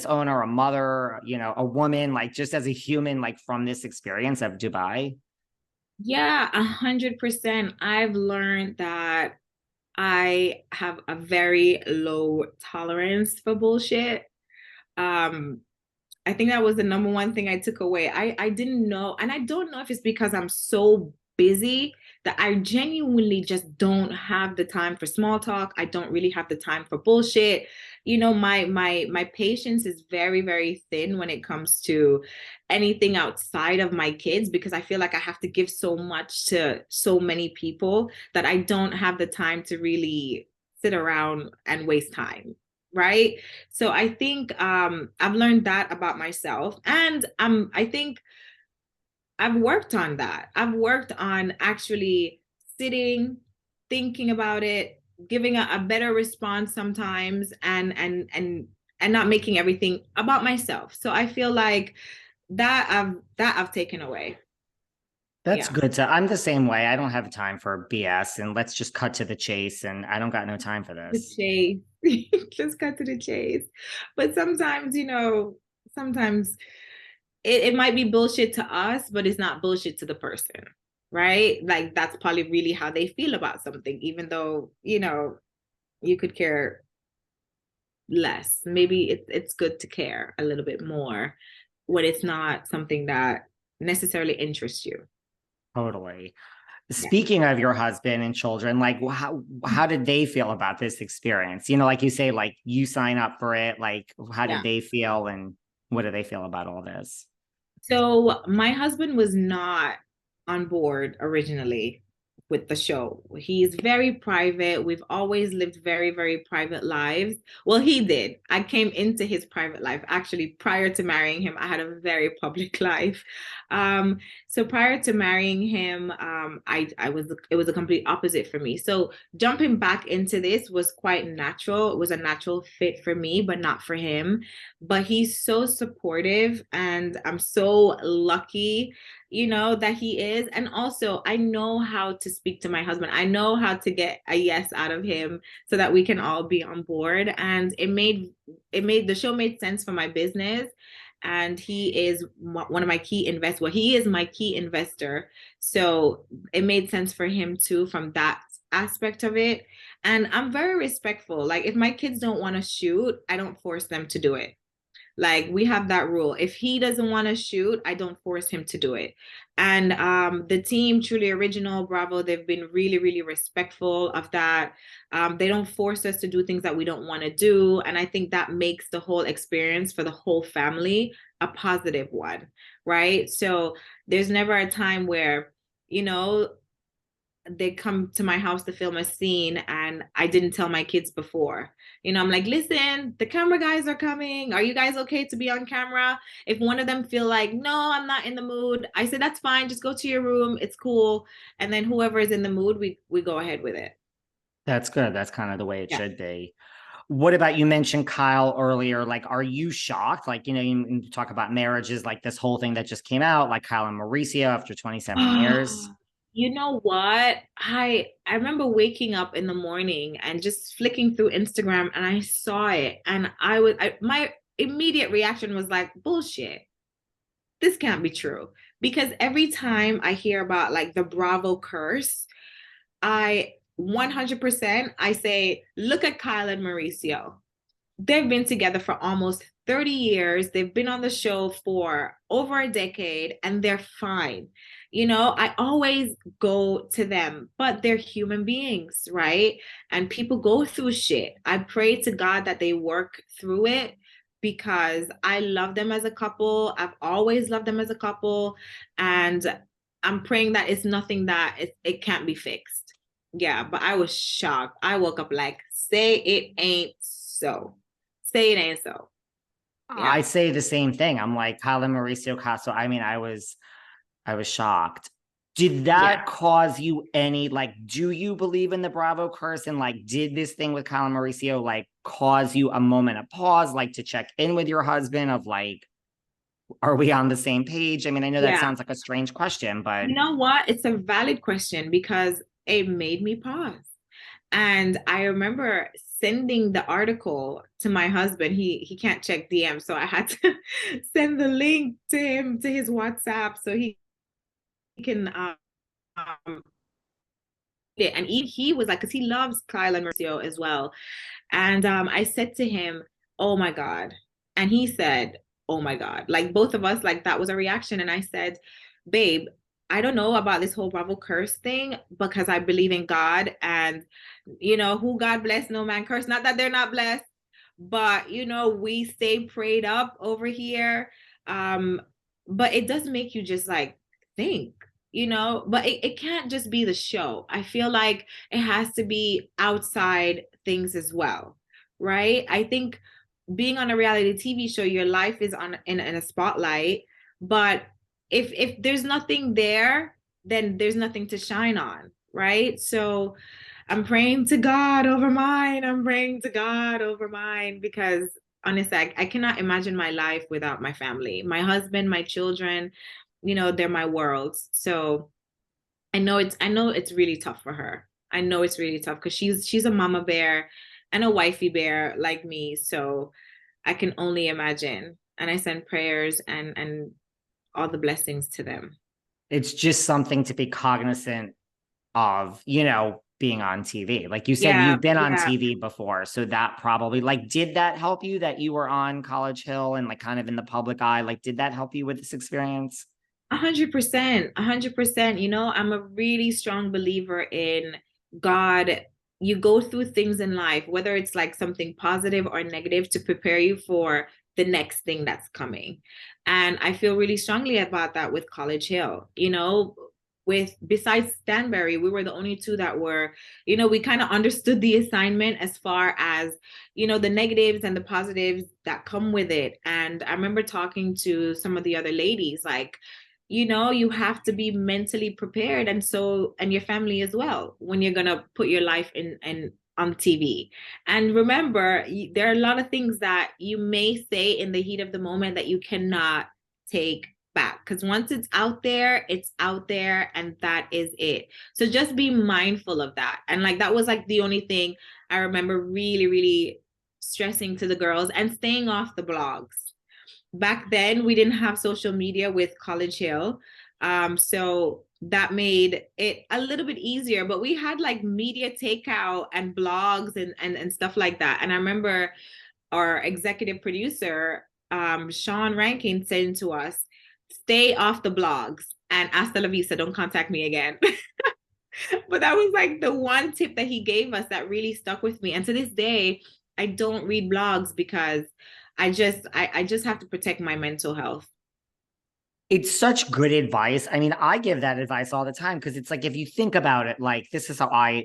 owner, a mother, you know, a woman, like just as a human, like from this experience of Dubai? Yeah, 100%. I've learned that I have a very low tolerance for bullshit. Um, I think that was the number one thing I took away. I didn't know, and I don't know if it's because I'm so busy that I genuinely just don't have the time for small talk. I don't really have the time for bullshit. You know, my patience is very, very thin when it comes to anything outside of my kids because I feel like I have to give so much to so many people that I don't have the time to really sit around and waste time, right? So I think I've learned that about myself, and I think I've worked on that. I've worked on actually sitting, thinking about it, giving a better response sometimes, and not making everything about myself. So I feel like that I've taken away. That's Yeah. good to, I'm the same way. I don't have time for BS and let's just cut to the chase. And I don't got no time for The this. chase. Just cut to the chase. But sometimes, sometimes it might be bullshit to us, but it's not bullshit to the person, right? Like that's probably really how they feel about something, even though, you could care less. Maybe it's good to care a little bit more when it's not something that necessarily interests you. Totally. Yeah. Speaking of your husband and children, like how did they feel about this experience? You know, like you say, like you sign up for it. Like, how did Yeah. they feel and what do they feel about all this? So my husband was not on board originally with the show. He's very private. We've always lived very, very private lives. Well, he did. I came into his private life. Actually, prior to marrying him, I had a very public life. Um, so prior to marrying him, I was it was a complete opposite for me. So jumping back into this was quite natural. It was a natural fit for me, but not for him. But he's so supportive, and I'm so lucky, that he is. And also, I know how to speak to my husband. I know how to get a yes out of him so that we can all be on board. And the show made sense for my business. And he is one of my key investors. Well, he is my key investor. So it made sense for him too from that aspect of it. And I'm very respectful. Like if my kids don't want to shoot, I don't force them to do it. Like we have that rule. If he doesn't want to shoot, I don't force him to do it. And the team, Truly Original, Bravo, they've been really, really respectful of that. They don't force us to do things that we don't want to do. And I think that makes the whole experience for the whole family a positive one, right? So there's never a time where, you know, they come to my house to film a scene and I didn't tell my kids before. I'm like, listen, the camera guys are coming. Are you guys okay to be on camera? If one of them feel like, no, I'm not in the mood, I said, that's fine. Just go to your room. It's cool. And then whoever is in the mood, we go ahead with it. That's good. That's kind of the way it Yeah. should be. What about, you mentioned Kyle earlier? Like, are you shocked? Like, you know, you talk about marriages, like this whole thing that just came out, like Kyle and Mauricio after 27 years. You know what? I remember waking up in the morning and just flicking through Instagram and I saw it and my immediate reaction was like, bullshit. This can't be true. Because every time I hear about like the Bravo curse, I 100% I say, look at Kyle and Mauricio. They've been together for almost 30 years. They've been on the show for over a decade and they're fine. I always go to them, but they're human beings, right? And people go through shit. I pray to God that they work through it because I love them as a couple. I've always loved them as a couple. And I'm praying that it's nothing that it can't be fixed. Yeah, but I was shocked. I woke up like, say it ain't so. Say it ain't so. I Yeah. say the same thing. I'm like, Kyle and Mauricio Caso. I mean, I was shocked. Did Yeah. that cause you any, like, do you believe in the Bravo curse? And like, did this thing with Kyle and Mauricio like cause you a moment of pause, like to check in with your husband of like, are we on the same page? I mean, I know that Yeah. sounds like a strange question, but You know what? It's a valid question because it made me pause. And I remember sending the article to my husband. He can't check DM, so I had to send the link to him to his WhatsApp so he can and he was like, because he loves Kyle and Mauricio as well. And I said to him, "Oh my God," and he said, "Oh my God," like both of us, like that was a reaction. And I said, "Babe, I don't know about this whole Bravo curse thing because I believe in God, and who God bless, no man curse. Not that they're not blessed, but we stay prayed up over here. Um, but it does make you just like think, but it can't just be the show. I feel like it has to be outside things as well, right? I think being on a reality TV show, your life is on in a spotlight, but if there's nothing there, then there's nothing to shine on, right? So I'm praying to God over mine. I'm praying to God over mine because honestly, I cannot imagine my life without my family, my husband, my children. They're my worlds. So I know it's really tough for her. I know it's really tough because she's a mama bear and a wifey bear like me. So I can only imagine. And I send prayers and all the blessings to them. It's just something to be cognizant of, being on TV. Like you said, Yeah, you've been on yeah. TV before. So that probably, like, did that help you that you were on College Hill and like kind of in the public eye? Like, did that help you with this experience? 100%, 100%. I'm a really strong believer in God. You go through things in life, whether it's like something positive or negative, to prepare you for the next thing that's coming. And I feel really strongly about that with College Hill. With besides Stanbury, we were the only two that were, we kind of understood the assignment as far as, the negatives and the positives that come with it. And I remember talking to some of the other ladies, like, you have to be mentally prepared, and your family as well, when you're gonna put your life in on TV. And remember, there are a lot of things that you may say in the heat of the moment that you cannot take back, because once it's out there, and that is it. So just be mindful of that. And like that was like the only thing I remember really, really stressing to the girls, and staying off the blogs. Back then we didn't have social media with College Hill, so that made it a little bit easier, but we had like media takeout and blogs and stuff like that. And I remember our executive producer, Sean Rankin, saying to us, "Stay off the blogs, and hasta la vista, don't contact me again." But that was like the one tip that he gave us that really stuck with me. And to this day, I don't read blogs because I just have to protect my mental health. It's such good advice. I mean, I give that advice all the time because it's like, if you think about it, like, this is how I